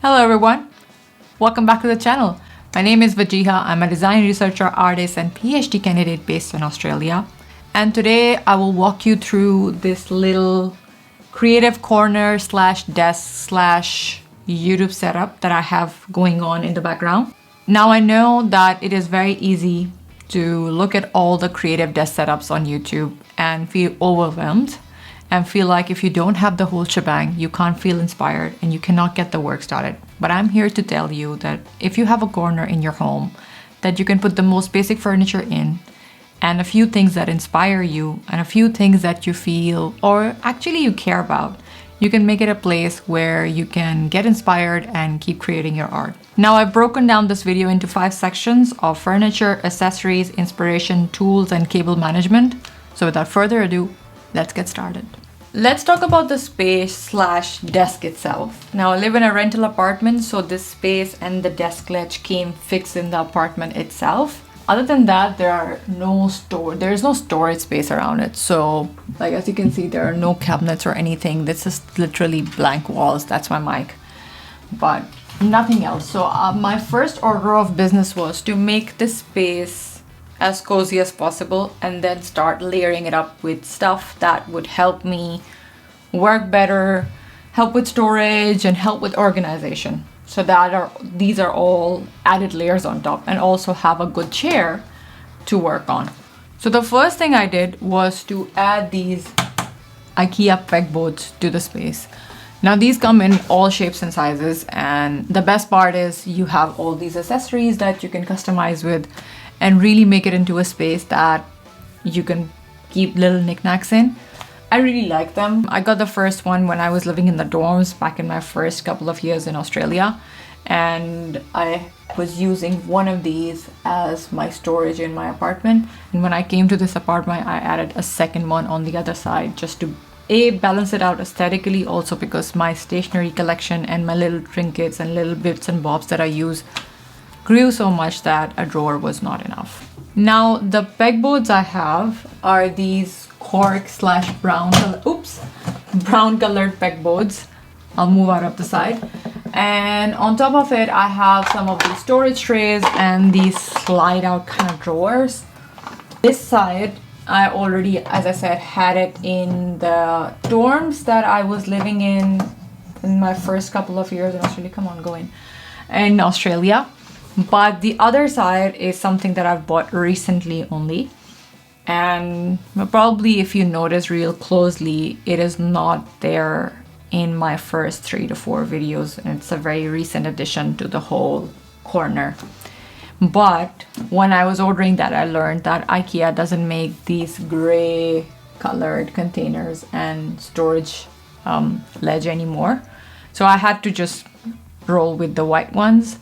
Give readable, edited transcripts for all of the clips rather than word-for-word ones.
Hello everyone, welcome back to the channel. My name is Vajiha. I'm a design researcher, artist and PhD candidate based in Australia. And today I will walk you through this little creative corner slash desk slash YouTube setup that I have going on in the background. Now I know that it is very easy to look at all the creative desk setups on YouTube and feel overwhelmed and feel like if you don't have the whole shebang, you can't feel inspired and you cannot get the work started. But I'm here to tell you that if you have a corner in your home that you can put the most basic furniture in and a few things that inspire you and a few things that you feel or actually you care about, you can make it a place where you can get inspired and keep creating your art. Now I've broken down this video into 5 sections of furniture, accessories, inspiration, tools, and cable management. So without further ado, let's get started. Let's talk about the space slash desk itself. Now I live in a rental apartment, so this space and the desk ledge came fixed in the apartment itself. Other than that, there is no storage space around it. So like as you can see, there are no cabinets or anything. This is literally blank walls. That's my mic, but nothing else. So my first order of business was to make this space as cozy as possible and then start layering it up with stuff that would help me work better, help with storage and help with organization. So these are all added layers on top, and also have a good chair to work on. So the first thing I did was to add these IKEA pegboards to the space. Now these come in all shapes and sizes, and the best part is you have all these accessories that you can customize with and really make it into a space that you can keep little knickknacks in. I really like them. I got the first one when I was living in the dorms back in my first couple of years in Australia, and I was using one of these as my storage in my apartment. And when I came to this apartment, I added a second one on the other side just to balance it out aesthetically, also because my stationery collection and my little trinkets and little bits and bobs that I use grew so much that a drawer was not enough. Now the pegboards I have are these cork slash brown colored pegboards. I'll move out of the side. And on top of it, I have some of these storage trays and these slide out kind of drawers. This side, I already, as I said, had it in the dorms that I was living in my first couple of years in Australia. Come on, go in Australia. But the other side is something that I've bought recently only. And probably if you notice real closely, it is not there in my first 3 to 4 videos. And it's a very recent addition to the whole corner. But when I was ordering that, I learned that IKEA doesn't make these gray colored containers and storage ledge anymore. So I had to just roll with the white ones.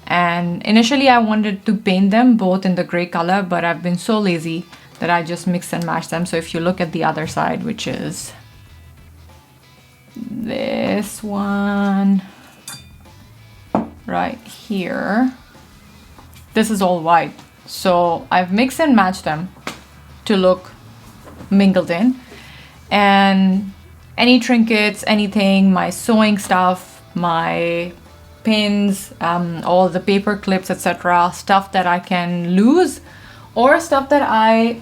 And initially I wanted to paint them both in the gray color, but I've been so lazy that I just mix and match them. So if you look at the other side, which is this one right here, this is all white. So I've mixed and matched them to look mingled in. And any trinkets, anything, my sewing stuff, my pins, all the paper clips, etc., stuff that I can lose or stuff that I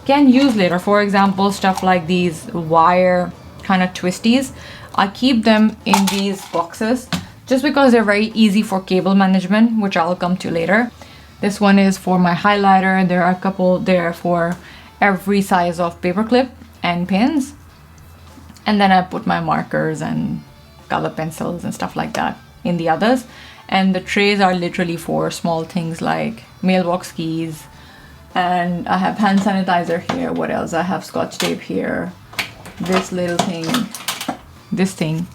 can use later. For example, stuff like these wire kind of twisties, I keep them in these boxes just because they're very easy for cable management, which I'll come to later. This one is for my highlighter. There are a couple there for every size of paper clip and pins. And then I put my markers and color pencils and stuff like that in the others. And the trays are literally for small things like mailbox keys, and I have hand sanitizer here. What else? I have scotch tape here. This little thing, this thing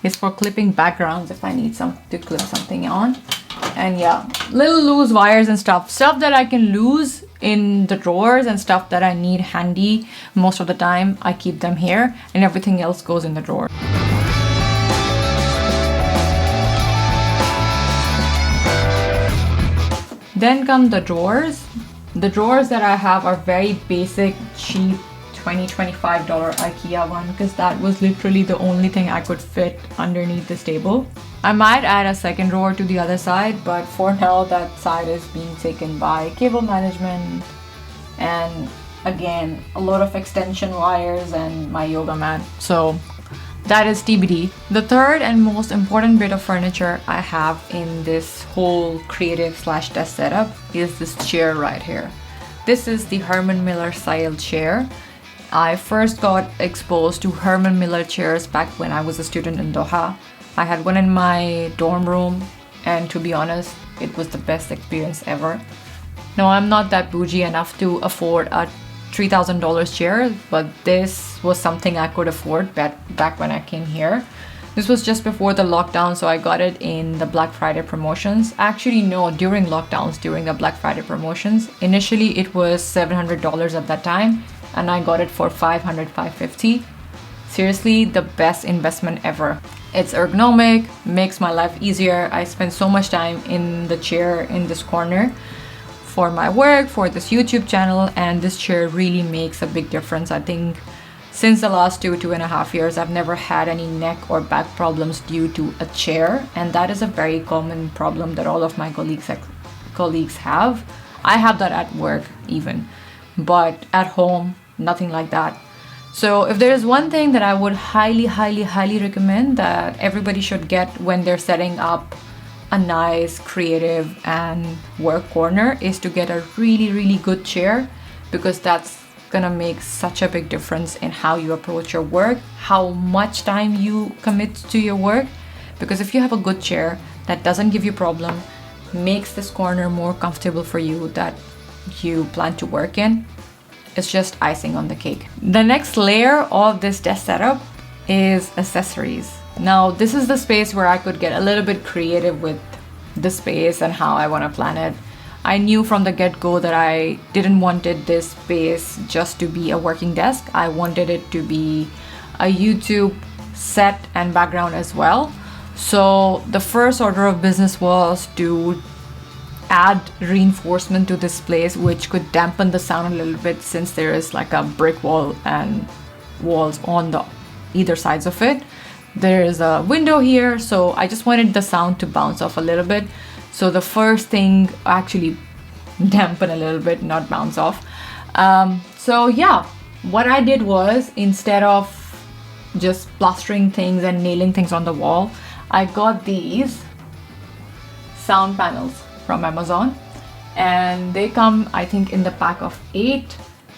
is for clipping backgrounds if I need to clip something on. And yeah, little loose wires and stuff that I can lose in the drawers and stuff that I need handy most of the time. I keep them here and everything else goes in the drawer. Then come the drawers. The drawers that I have are very basic, cheap $25 IKEA one because that was literally the only thing I could fit underneath this table. I might add a second drawer to the other side, but for now that side is being taken by cable management and again a lot of extension wires and my yoga mat. So that is TBD. The third and most important bit of furniture I have in this whole creative / desk setup is this chair right here. This is the Herman Miller style chair. I first got exposed to Herman Miller chairs back when I was a student in Doha. I had one in my dorm room, and to be honest, it was the best experience ever. Now, I'm not that bougie enough to afford a $3,000 chair, but this was something I could afford back when I came here. This was just before the lockdown, so I got it in the Black Friday promotions. Actually, no, during lockdowns, during the Black Friday promotions. Initially, it was $700 at that time, and I got it for $500, $550. Seriously, the best investment ever. It's ergonomic, makes my life easier. I spend so much time in the chair in this corner for my work, for this YouTube channel, and this chair really makes a big difference. I think since the last 2.5 years, I've never had any neck or back problems due to a chair, and that is a very common problem that all of my colleagues have. I have that at work even, but at home, nothing like that. So if there is one thing that I would highly recommend that everybody should get when they're setting up a nice creative and work corner is to get a really good chair, because that's gonna make such a big difference in how you approach your work, how much time you commit to your work. Because if you have a good chair that doesn't give you problem, makes this corner more comfortable for you that you plan to work in, it's just icing on the cake. The next layer of this desk setup is accessories. Now, this is the space where I could get a little bit creative with the space and how I want to plan it. I knew from the get-go that I didn't wanted this space just to be a working desk. I wanted it to be a YouTube set and background as well. So the first order of business was to add reinforcement to this place, which could dampen the sound a little bit since there is like a brick wall and walls on the either sides of it. There is a window here, so I just wanted the sound to bounce off a little bit. So the first thing, actually dampen a little bit, not bounce off. So yeah, what I did was, instead of just plastering things and nailing things on the wall, I got these sound panels from Amazon, and they come, I think, in the pack of 8,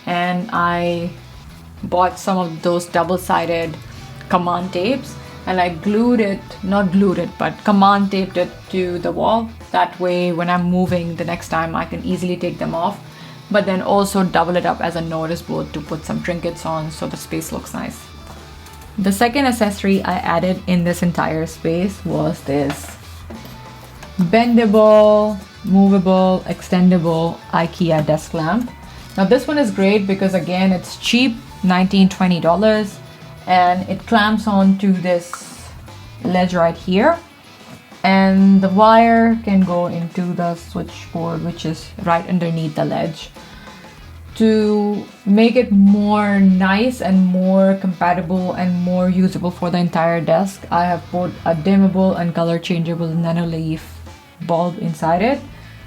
and I bought some of those double-sided command tapes, and I command taped it to the wall. That way when I'm moving the next time, I can easily take them off, but then also double it up as a notice board to put some trinkets on so the space looks nice. The second accessory I added in this entire space was this bendable, movable, extendable IKEA desk lamp. Now this one is great because again, it's cheap, $19-20, and it clamps onto this ledge right here, and the wire can go into the switchboard, which is right underneath the ledge. To make it more nice and more compatible and more usable for the entire desk, I have put a dimmable and color changeable nanoleaf bulb inside it.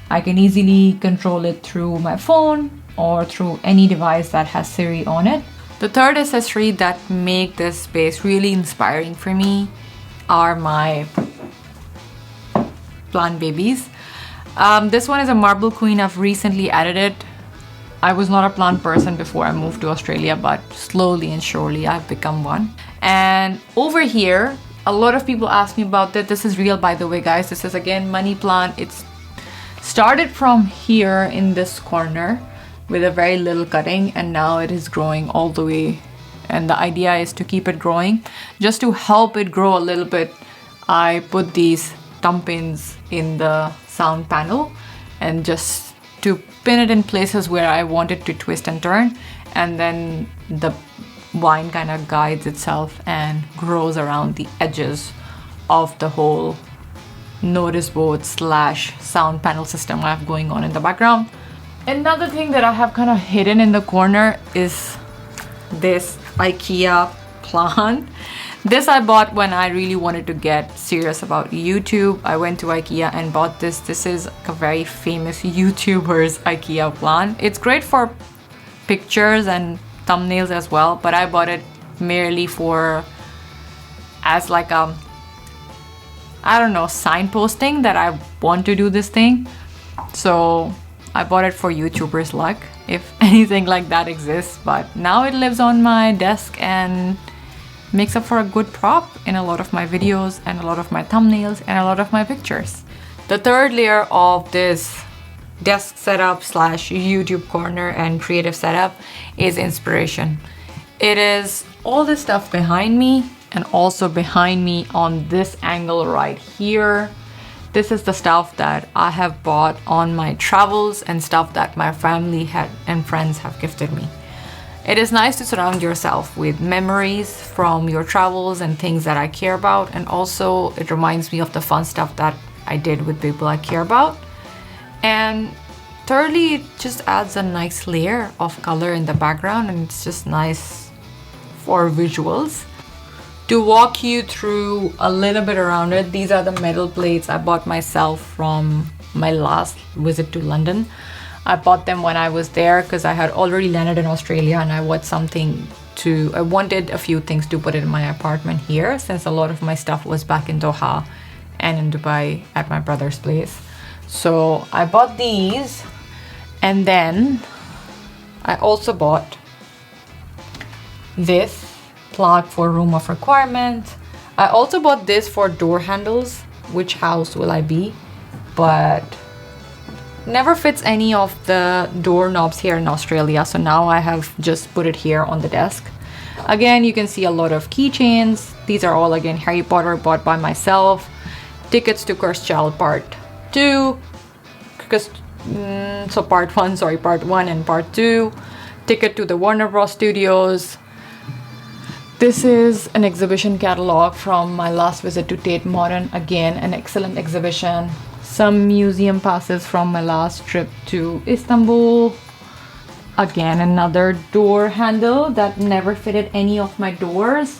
I can easily control it through my phone or through any device that has Siri on it. The third accessory that make this space really inspiring for me are my plant babies. This one is a marble queen. I've recently added it. I was not a plant person before I moved to Australia, but slowly and surely I've become one. And over here, a lot of people ask me about that. This is real, by the way, guys. This is again money plant. It's started from here in this corner with a very little cutting, and now it is growing all the way. And the idea is to keep it growing. Just to help it grow a little bit, I put these thumb pins in the sound panel, and just to pin it in places where I want it to twist and turn, and then the vine kind of guides itself and grows around the edges of the whole notice board / sound panel system I have going on in the background. Another thing that I have kind of hidden in the corner is this IKEA plant. This I bought when I really wanted to get serious about YouTube. I went to IKEA and bought this. This is a very famous YouTuber's IKEA plant. It's great for pictures and thumbnails as well, but I bought it merely for as like a, I don't know, signposting that I want to do this thing. So I bought it for YouTuber's luck, if anything like that exists. But now it lives on my desk and makes up for a good prop in a lot of my videos and a lot of my thumbnails and a lot of my pictures. The third layer of this desk setup slash YouTube corner and creative setup is inspiration. It is all this stuff behind me and also behind me on this angle right here. This is the stuff that I have bought on my travels and stuff that my family and friends have gifted me. It is nice to surround yourself with memories from your travels and things that I care about, and also it reminds me of the fun stuff that I did with people I care about. And thirdly, it just adds a nice layer of color in the background, and it's just nice for visuals. To walk you through a little bit around it, these are the metal plates I bought myself from my last visit to London. I bought them when I was there because I had already landed in Australia and I wanted a few things to put in my apartment here, since a lot of my stuff was back in Doha and in Dubai at my brother's place. So I bought these, and then I also bought this plug for room of requirement. I also bought this for door handles. Which house will I be? But never fits any of the doorknobs here in Australia, so now I have just put it here on the desk. Again, you can see a lot of keychains. These are all again Harry Potter, bought by myself. Tickets to Cursed Child Part 2. Part 1 and Part 2. Ticket to the Warner Bros. Studios. This is an exhibition catalog from my last visit to Tate Modern. Again, an excellent exhibition. Some museum passes from my last trip to Istanbul. Again, another door handle that never fitted any of my doors.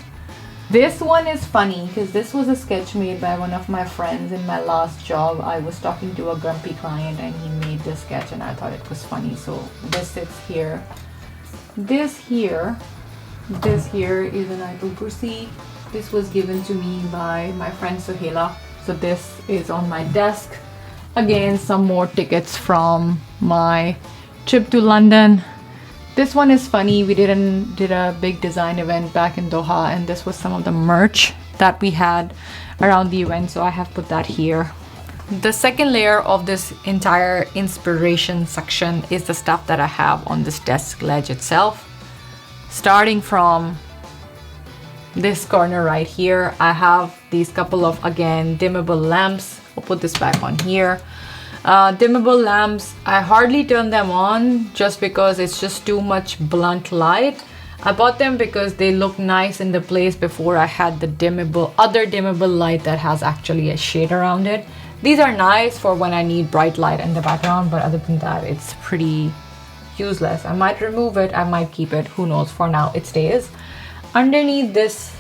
This one is funny because this was a sketch made by one of my friends in my last job. I was talking to a grumpy client and he made this sketch and I thought it was funny. So this sits here. This here is an Ayatul Kursi. This was given to me by my friend Suhaila. So this is on my desk. Again, some more tickets from my trip to London. This one is funny. We did a big design event back in Doha, and this was some of the merch that we had around the event. So I have put that here. The second layer of this entire inspiration section is the stuff that I have on this desk ledge itself. Starting from this corner right here, I have these couple of, again, dimmable lamps. I'll put this back on here. Dimmable lamps, I hardly turn them on just because it's just too much blunt light. I bought them because they look nice in the place before I had the other dimmable light that has actually a shade around it. These are nice for when I need bright light in the background, but other than that, it's pretty useless. I might remove it, I might keep it, who knows. For now it stays. Underneath this,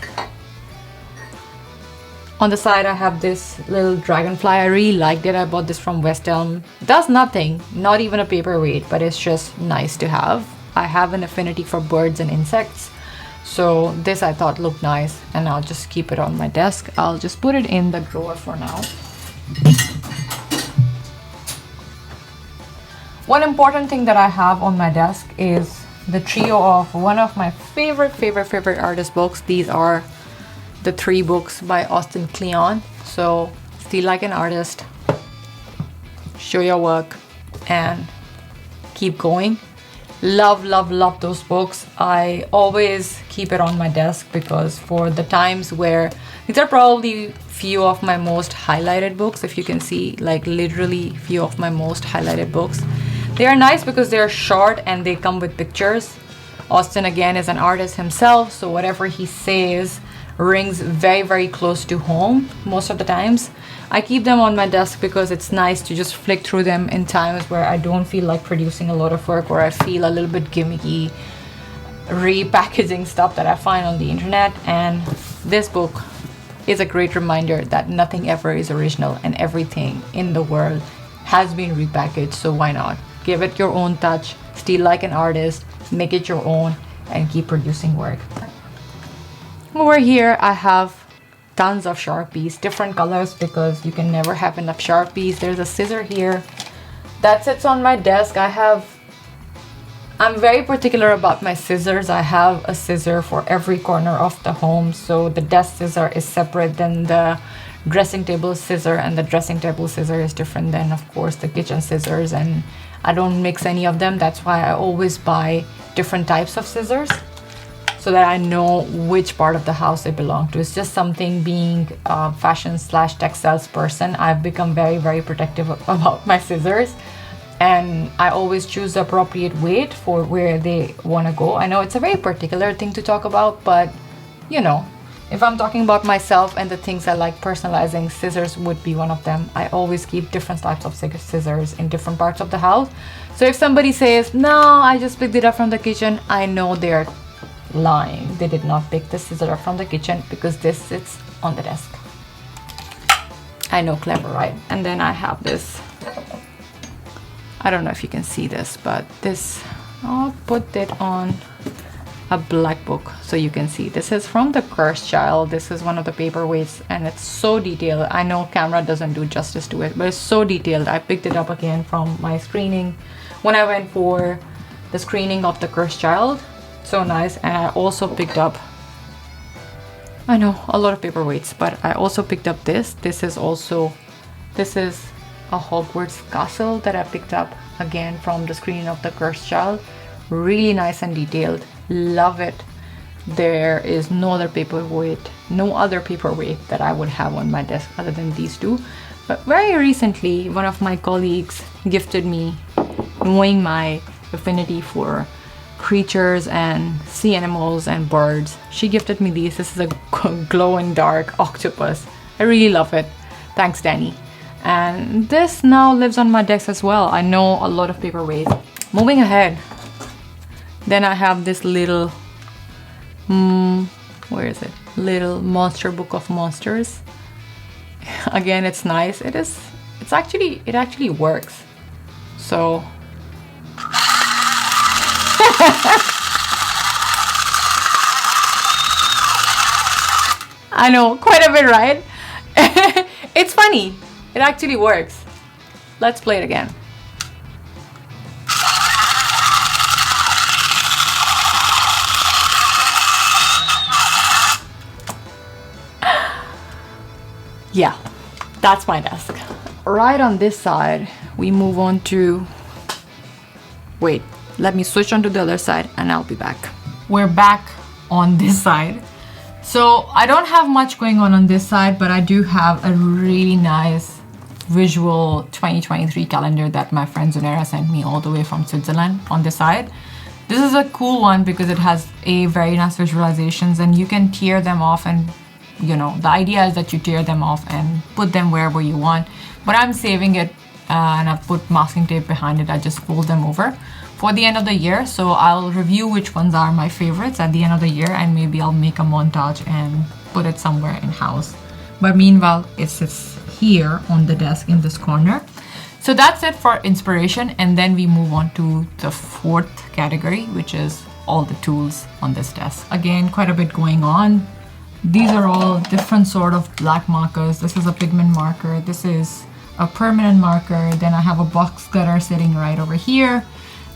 on the side, I have this little dragonfly. I really liked it. I bought this from West Elm. Does nothing, not even a paperweight, but it's just nice to have. I have an affinity for birds and insects, so this I thought looked nice, and I'll just keep it on my desk. I'll just put it in the drawer for now. One important thing that I have on my desk is the trio of one of my favorite artist books. These are the 3 books by Austin Kleon. So Feel Like an Artist, Show Your Work, and Keep Going. Love those books. I always keep it on my desk because for the times where these are probably few of my most highlighted books. If you can see, like literally few of my most highlighted books. They are nice because they're short and they come with pictures. Austin again is an artist himself, so whatever he says rings very close to home most of the times. I keep them on my desk because it's nice to just flick through them in times where I don't feel like producing a lot of work or I feel a little bit gimmicky. repackaging stuff that I find on the internet, and this book is a great reminder that nothing ever is original and everything in the world has been repackaged. So why not give it your own touch, steal like an artist, make it your own, and keep producing work. Over here I have tons of Sharpies, different colors because you can never have enough Sharpies. There's a scissor here that sits on my desk. I'm very particular about my scissors. I have a scissor for every corner of the home. So the desk scissor is separate than the dressing table scissor, and the dressing table scissor is different than, of course, the kitchen scissors, and I don't mix any of them. That's why I always buy different types of scissors so that I know which part of the house they belong to. It's just something, being a fashion / textiles person, I've become very, very protective about my scissors. And I always choose the appropriate weight for where they want to go. I know it's a very particular thing to talk about, but you know, if I'm talking about myself and the things I like personalizing, scissors would be one of them. I always keep different types of scissors in different parts of the house. So if somebody says, no, I just picked it up from the kitchen, I know they're lying. They did not pick the scissor up from the kitchen because this sits on the desk. I know, clever, right? And then I have this. I don't know if you can see this, but this, I'll put it on a black book so you can see. This is from The Cursed Child. This is one of the paperweights, and it's so detailed. I know camera doesn't do justice to it, but it's so detailed. I picked it up again from my screening when I went for the screening of The Cursed Child. So nice. And I also picked up, I know, a lot of paperweights, but I also picked up this. This is a Hogwarts castle that I picked up again from the screening of The Cursed Child. Really nice and detailed. Love it. There is no other paperweight that I would have on my desk other than these two. But very recently, one of my colleagues gifted me, knowing my affinity for creatures and sea animals and birds, she gifted me these. This is a glow-in-dark octopus. I really love it. Thanks, Danny. And this now lives on my desk as well. I know a lot of paperweights. Moving ahead, then I have this little, where is it? Little monster book of monsters. Again, it's nice. It actually works. So I know, quite a bit, right? It's funny. It actually works. Let's play it again. Yeah, that's my desk. Right on this side, we move on to, wait, let me switch onto the other side and I'll be back. We're back on this side. So I don't have much going on this side, but I do have a really nice visual 2023 calendar that my friend Zunera sent me all the way from Switzerland on this side. This is a cool one because it has a very nice visualizations, and you can tear them off, and you know, the idea is that you tear them off and put them wherever you want. But I'm saving it and I've put masking tape behind it. I just fold them over for the end of the year. So I'll review which ones are my favorites at the end of the year, and maybe I'll make a montage and put it somewhere in house. But meanwhile, it sits here on the desk in this corner. So that's it for inspiration, and then we move on to the fourth category, which is all the tools on this desk. Again, quite a bit going on. These are all different sort of black markers. This is a pigment marker. This is a permanent marker. Then I have a box cutter sitting right over here.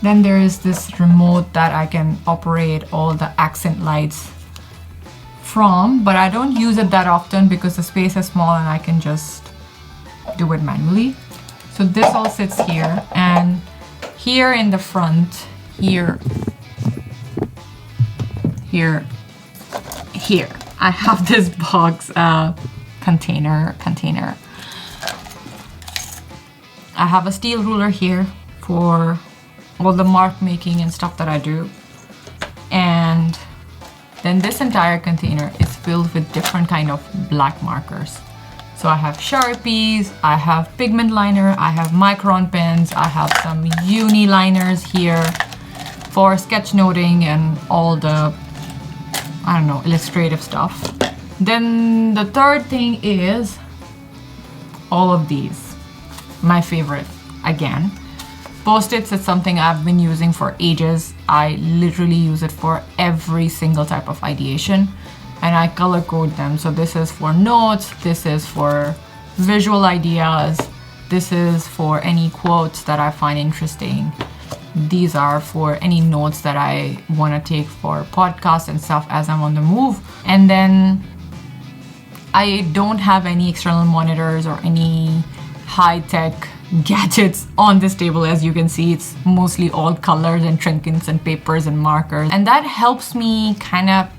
Then there is this remote that I can operate all the accent lights from, but I don't use it that often because the space is small and I can just do it manually. So this all sits here, and here in the front, here, I have this box container. I have a steel ruler here for all the mark making and stuff that I do. And then this entire container is filled with different kind of black markers. So I have Sharpies, I have pigment liner, I have micron pens, I have some uni liners here, for sketchnoting and all the, I don't know, illustrative stuff. Then the third thing is all of these, my favorite again. Post-its is something I've been using for ages. I literally use it for every single type of ideation, and I color code them. So this is for notes, this is for visual ideas, this is for any quotes that I find interesting. These are for any notes that I want to take for podcasts and stuff as I'm on the move. And then I don't have any external monitors or any high-tech gadgets on this table. As you can see, it's mostly all colors and trinkets and papers and markers. And that helps me kind of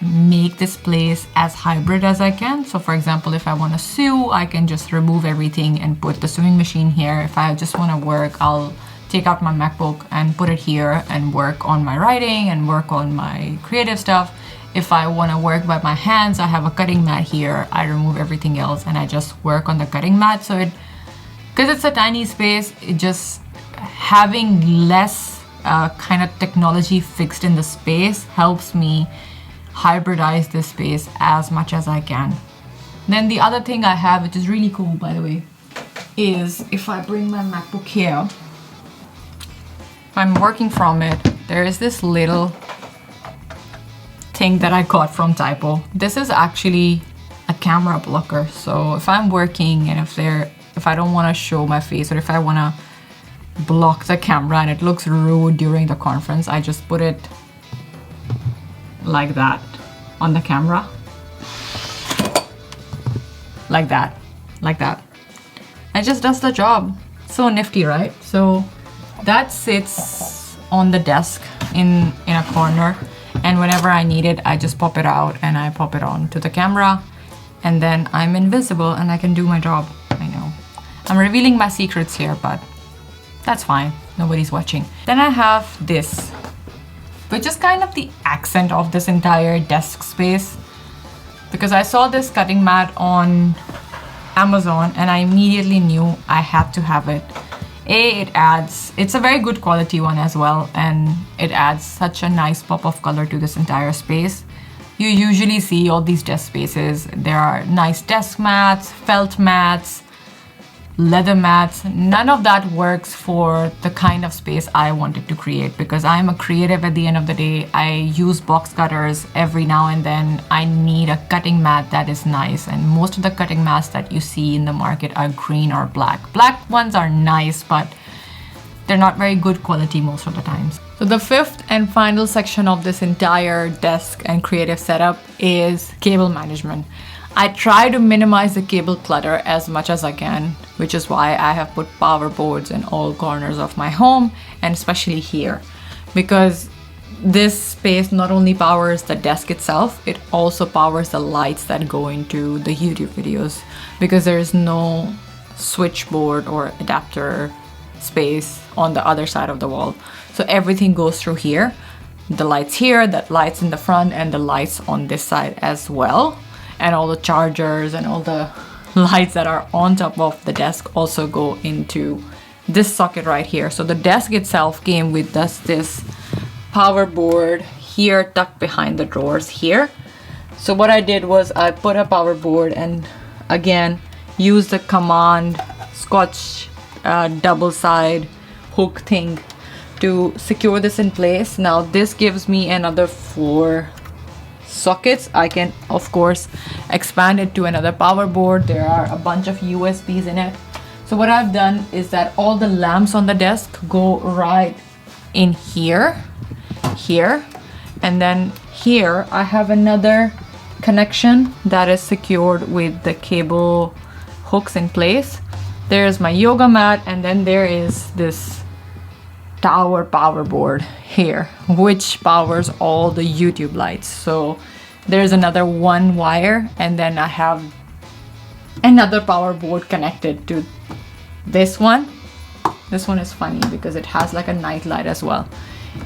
make this place as hybrid as I can. So for example, if I want to sew, I can just remove everything and put the sewing machine here. If I just want to work, I'll take out my MacBook and put it here and work on my writing and work on my creative stuff. If I want to work by my hands, I have a cutting mat here. I remove everything else and I just work on the cutting mat. So because it's a tiny space, it just having less kind of technology fixed in the space helps me hybridize this space as much as I can. Then the other thing I have, which is really cool by the way, is if I bring my MacBook here, if I'm working from it, there is this little thing that I got from Typo. This is actually a camera blocker. So if I'm working and if I don't want to show my face, or if I want to block the camera and it looks rude during the conference, I just put it like that on the camera. Like that. It just does the job. So nifty, right? So that sits on the desk in a corner, and whenever I need it, I just pop it out and I pop it on to the camera, and then I'm invisible and I can do my job. I know I'm revealing my secrets here, but that's fine, nobody's watching. Then I have this, which is kind of the accent of this entire desk space, because I saw this cutting mat on Amazon and I immediately knew I had to have it. It's a very good quality one as well, and it adds such a nice pop of color to this entire space. You usually see all these desk spaces, there are nice desk mats, felt mats, leather mats. None of that works for the kind of space I wanted to create, because I'm a creative at the end of the day. I use box cutters every now and then. I need a cutting mat that is nice, and most of the cutting mats that you see in the market are green or black. Black ones are nice, but they're not very good quality most of the times. So the fifth and final section of this entire desk and creative setup is cable management. I try to minimize the cable clutter as much as I can, which is why I have put power boards in all corners of my home, and especially here, because this space not only powers the desk itself, it also powers the lights that go into the YouTube videos, because there is no switchboard or adapter space on the other side of the wall. So everything goes through here. The lights here, the lights in the front, and the lights on this side as well. And all the chargers and all the lights that are on top of the desk also go into this socket right here. So the desk itself came with this power board here tucked behind the drawers here. So what I did was I put a power board and again use the command Scotch double side hook thing to secure this in place. Now this gives me another 4 sockets. I can of course expand it to another power board. There are a bunch of USBs in it. So what I've done is that all the lamps on the desk go right in here, and then here I have another connection that is secured with the cable hooks in place. There's my yoga mat, and then there is this tower power board here, which powers all the YouTube lights. So there's another 1 wire, and then I have another power board connected to this one. This one is funny because it has like a night light as well.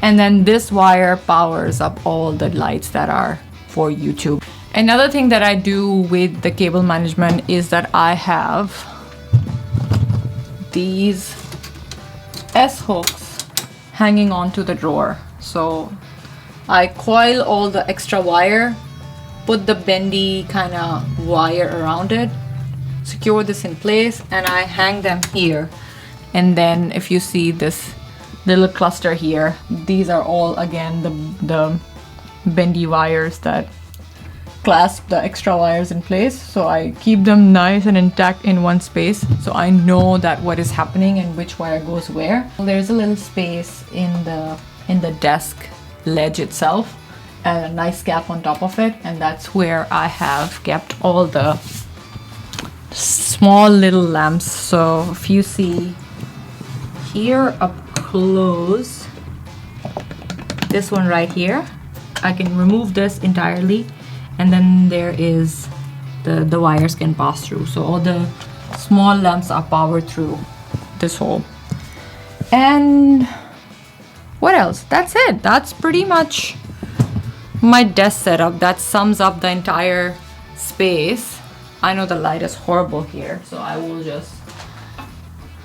And then this wire powers up all the lights that are for YouTube. Another thing that I do with the cable management is that I have these S hooks hanging onto the drawer. So I coil all the extra wire, put the bendy kind of wire around it, secure this in place, and I hang them here. And then if you see this little cluster here, these are all again the bendy wires that clasp the extra wires in place. So I keep them nice and intact in one space, so I know that what is happening and which wire goes where. There's a little space in the desk ledge itself and a nice gap on top of it, and that's where I have kept all the small little lamps. So if you see here up close, this one right here, I can remove this entirely, and then there is the wires can pass through, so all the small lamps are powered through this hole. And what else? That's it. That's pretty much my desk setup. That sums up the entire space. I know the light is horrible here, so I will just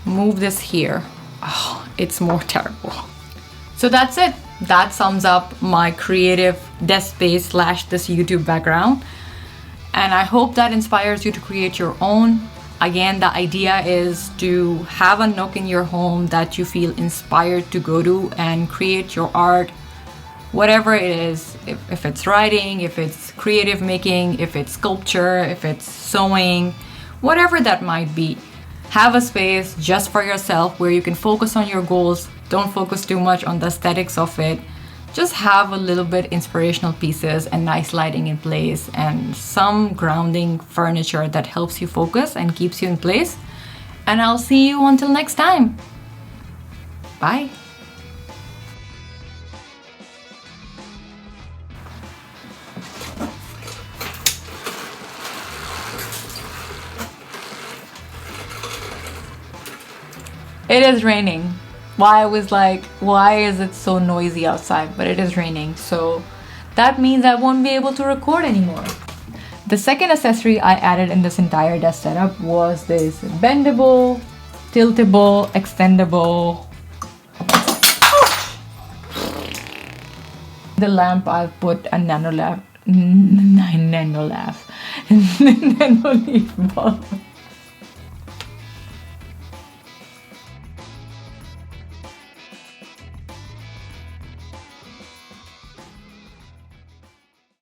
move this here. Oh, it's more terrible. So that's it. That sums up my creative desk space / this YouTube background. And I hope that inspires you to create your own. Again, the idea is to have a nook in your home that you feel inspired to go to and create your art, whatever it is. If it's writing, if it's creative making, if it's sculpture, if it's sewing, whatever that might be. Have a space just for yourself where you can focus on your goals. Don't focus too much on the aesthetics of it. Just have a little bit inspirational pieces and nice lighting in place and some grounding furniture that helps you focus and keeps you in place. And I'll see you until next time. Bye. It is raining. Why I was like, why is it so noisy outside? But it is raining, so that means I won't be able to record anymore. The second accessory I added in this entire desk setup was this bendable, tiltable, extendable. The lamp, I've put a nano leaf bulb.